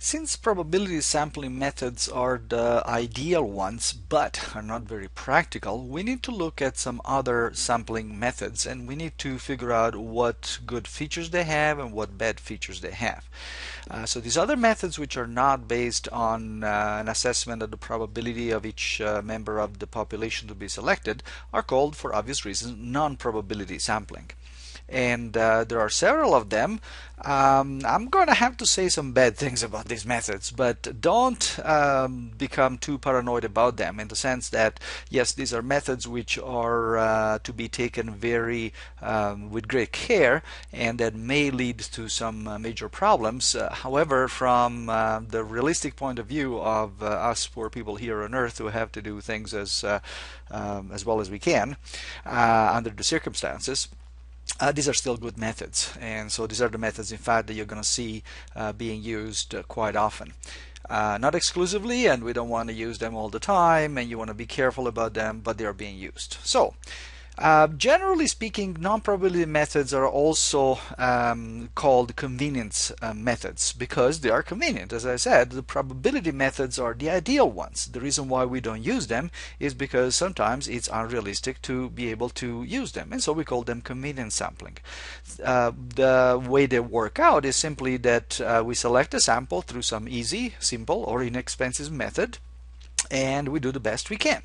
Since probability sampling methods are the ideal ones but are not very practical, we need to look at some other sampling methods, and we need to figure out what good features they have and what bad features they have. So these other methods, which are not based on an assessment of the probability of each member of the population to be selected, are called, for obvious reasons, non-probability sampling. And there are several of them. I'm going to have to say some bad things about these methods, but don't become too paranoid about them, in the sense that yes, these are methods which are to be taken very with great care, and that may lead to some major problems. However, from the realistic point of view of us poor people here on earth who have to do things as well as we can under the circumstances, these are still good methods, and so these are the methods, in fact, that you're going to see being used quite often. Not exclusively, and we don't want to use them all the time, and you want to be careful about them, but they are being used. So generally speaking, non-probability methods are also called convenience methods because they are convenient. As I said, the probability methods are the ideal ones. The reason why we don't use them is because sometimes it's unrealistic to be able to use them, and so we call them convenience sampling. The way they work out is simply that we select a sample through some easy, simple, or inexpensive method, and we do the best we can.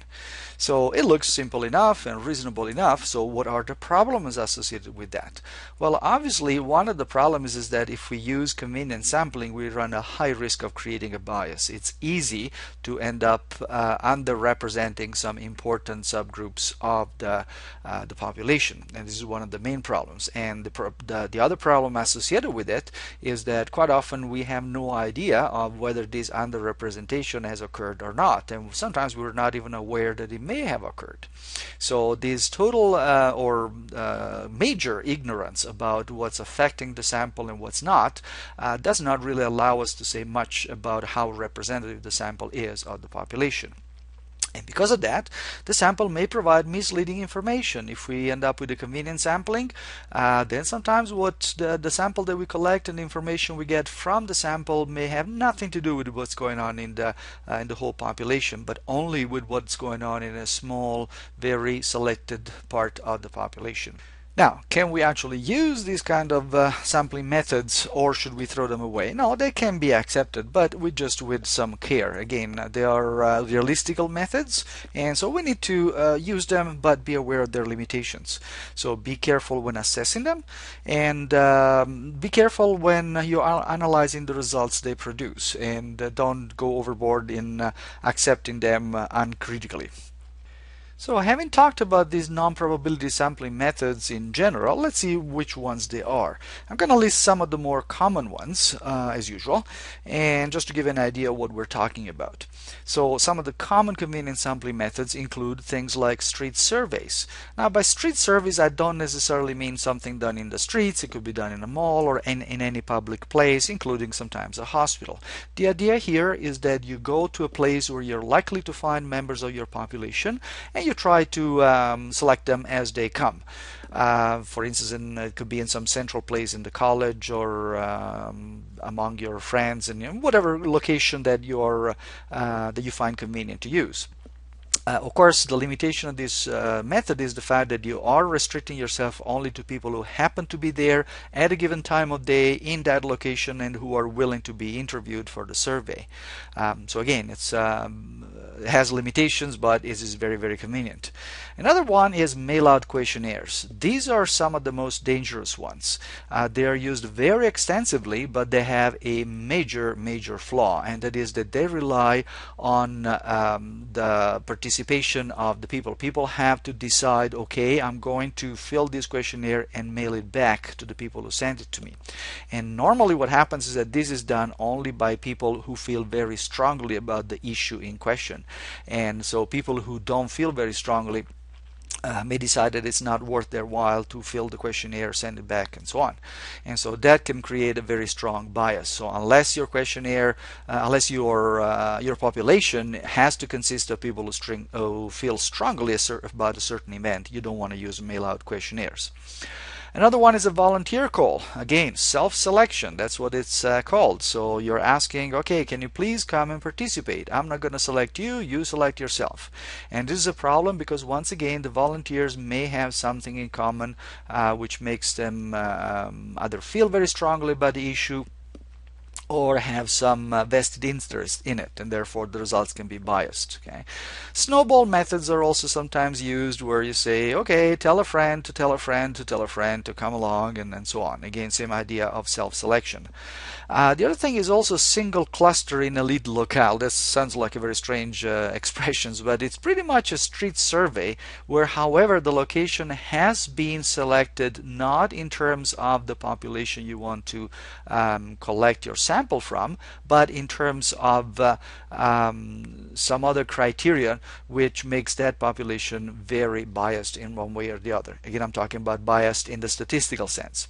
So it looks simple enough and reasonable enough. So what are the problems associated with that? Well, obviously one of the problems is that if we use convenience sampling, we run a high risk of creating a bias. It's easy to end up underrepresenting some important subgroups of the population, and this is one of the main problems. And the other problem associated with it is that quite often we have no idea of whether this underrepresentation has occurred or not, and sometimes we're not even aware that it may have occurred. So this total or major ignorance about what's affecting the sample and what's not does not really allow us to say much about how representative the sample is of the population. And because of that, the sample may provide misleading information. If we end up with a convenience sampling, then sometimes what the sample that we collect and the information we get from the sample may have nothing to do with what's going on in the whole population, but only with what's going on in a small, very selected part of the population. Now, can we actually use these kind of sampling methods, or should we throw them away? No, they can be accepted, but with some care. Again, they are realistical methods, and so we need to use them, but be aware of their limitations. So be careful when assessing them, and be careful when you are analyzing the results they produce, and don't go overboard in accepting them uncritically. So having talked about these non-probability sampling methods in general, let's see which ones they are. I'm going to list some of the more common ones as usual, and just to give an idea of what we're talking about. So some of the common convenience sampling methods include things like street surveys. Now by street surveys, I don't necessarily mean something done in the streets. It could be done in a mall or in any public place, including sometimes a hospital. The idea here is that you go to a place where you're likely to find members of your population, and you try to select them as they come. For instance, it could be in some central place in the college, or among your friends, and whatever location that you find convenient to use. Of course, the limitation of this method is the fact that you are restricting yourself only to people who happen to be there at a given time of day in that location and who are willing to be interviewed for the survey. So again, it has limitations, but it is very, very convenient. Another one is mail-out questionnaires. These are some of the most dangerous ones. They are used very extensively, but they have a major flaw, and that is that they rely on the participation of the people. People have to decide, okay, I'm going to fill this questionnaire and mail it back to the people who sent it to me. And normally what happens is that this is done only by people who feel very strongly about the issue in question. And so people who don't feel very strongly may decide that it's not worth their while to fill the questionnaire, send it back, and so on. And so that can create a very strong bias. So unless your questionnaire, unless your population has to consist of people who feel strongly about a certain event, you don't want to use mail-out questionnaires. Another one is a volunteer call. Again, self-selection. That's what it's called. So you're asking, okay, can you please come and participate? I'm not going to select you, you select yourself. And this is a problem because once again, the volunteers may have something in common which makes them either feel very strongly about the issue or have some vested interest in it, and therefore the results can be biased. Okay, snowball methods are also sometimes used where you say, okay, tell a friend to tell a friend to tell a friend to come along, and so on. Again, same idea of self-selection. The other thing is also single cluster in a lead locale. That sounds like a very strange expressions, but it's pretty much a street survey where, however, the location has been selected not in terms of the population you want to collect your sample from, but in terms of some other criteria which makes that population very biased in one way or the other. Again, I'm talking about biased in the statistical sense.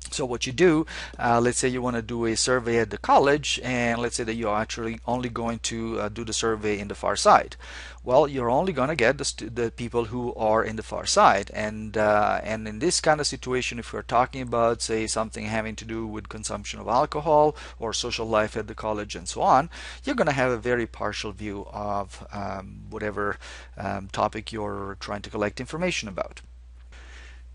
So what you do, let's say you want to do a survey at the college, and let's say that you're actually only going to do the survey in the far side. Well, you're only going to get the people who are in the far side, and in this kind of situation, if we're talking about, say, something having to do with consumption of alcohol or social life at the college and so on, you're going to have a very partial view of whatever topic you're trying to collect information about.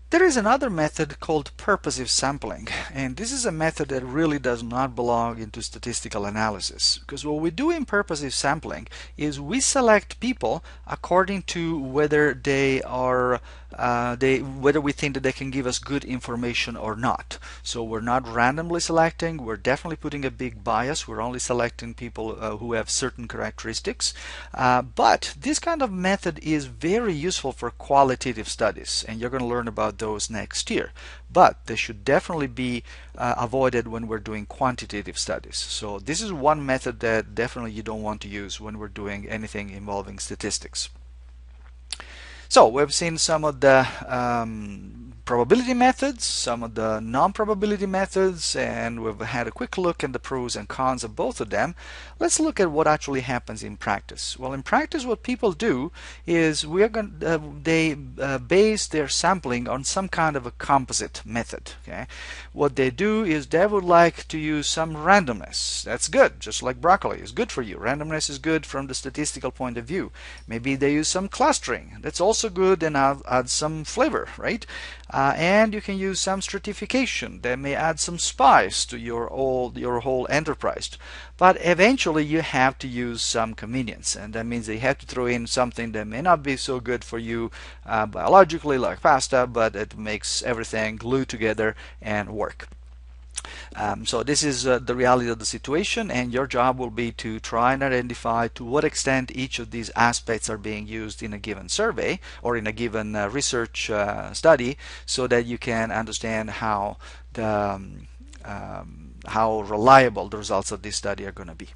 There is another method called purposive sampling, and this is a method that really does not belong into statistical analysis, because what we do in purposive sampling is we select people according to whether they are whether we think that they can give us good information or not. So we're not randomly selecting, we're definitely putting a big bias, we're only selecting people who have certain characteristics, but this kind of method is very useful for qualitative studies, and you're going to learn about those next year, but they should definitely be avoided when we're doing quantitative studies. So this is one method that definitely you don't want to use when we're doing anything involving statistics. So we've seen some of the probability methods, some of the non-probability methods, and we've had a quick look at the pros and cons of both of them. Let's look at what actually happens in practice. Well, in practice, what people do is they base their sampling on some kind of a composite method. Okay, what they do is they would like to use some randomness. That's good, just like broccoli is good for you. Randomness is good from the statistical point of view. Maybe they use some clustering. That's also good, and add some flavor, right? And you can use some stratification that may add some spice to your whole enterprise. But eventually you have to use some convenience, and that means that you have to throw in something that may not be so good for you biologically, like pasta, but it makes everything glue together and work. So this is the reality of the situation, and your job will be to try and identify to what extent each of these aspects are being used in a given survey or in a given research study, so that you can understand how reliable the results of this study are going to be.